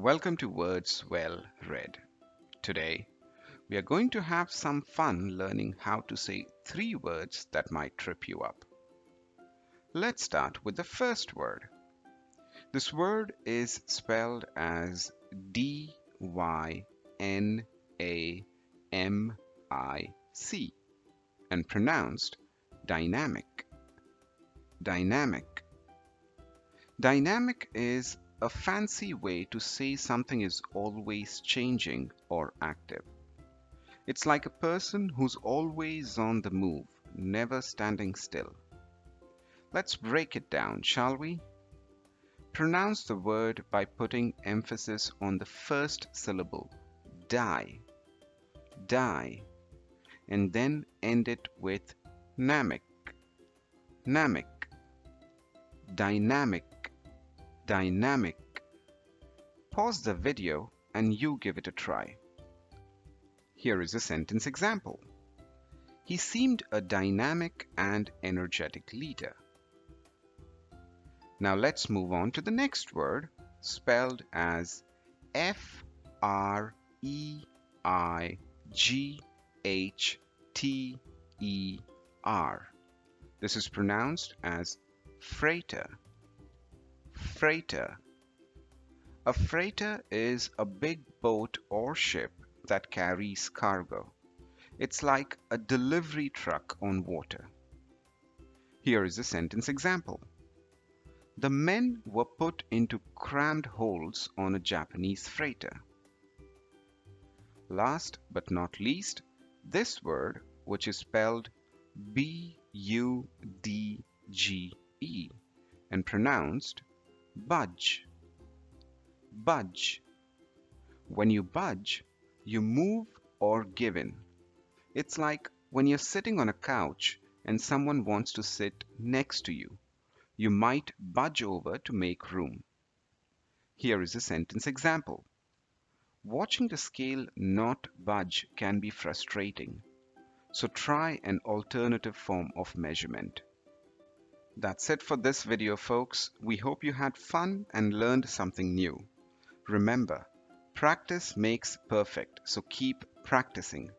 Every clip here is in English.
Welcome to Words Well Read. Today, we are going to have some fun learning how to say three words that might trip you up. Let's start with the first word. This word is spelled as D-Y-N-A-M-I-C and pronounced dynamic. Dynamic. Dynamic is a fancy way to say something is always changing or active. It's like a person who's always on the move, never standing still. Let's break it down, shall we? Pronounce the word by putting emphasis on the first syllable, die, die, and then end it with namic, namic, dynamic, dynamic. Pause the video and you give it a try. Here is a sentence example. He seemed a dynamic and energetic leader. Now let's move on to the next word, spelled as F-R-E-I-G-H-T-E-R. This is pronounced as freighter. Freighter. A freighter is a big boat or ship that carries cargo. It's like a delivery truck on water. Here is a sentence example. The men were put into crammed holds on a Japanese freighter. Last but not least, this word, which is spelled B-U-D-G-E and pronounced budge. Budge. When you budge, you move or give in. It's like when you're sitting on a couch and someone wants to sit next to you. You might budge over to make room. Here is a sentence example. Watching the scale not budge can be frustrating, so try an alternative form of measurement. That's it for this video, folks. We hope you had fun and learned something new. Remember, practice makes perfect, so keep practicing.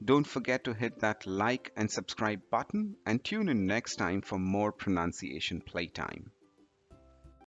Don't forget to hit that like and subscribe button and tune in next time for more pronunciation playtime.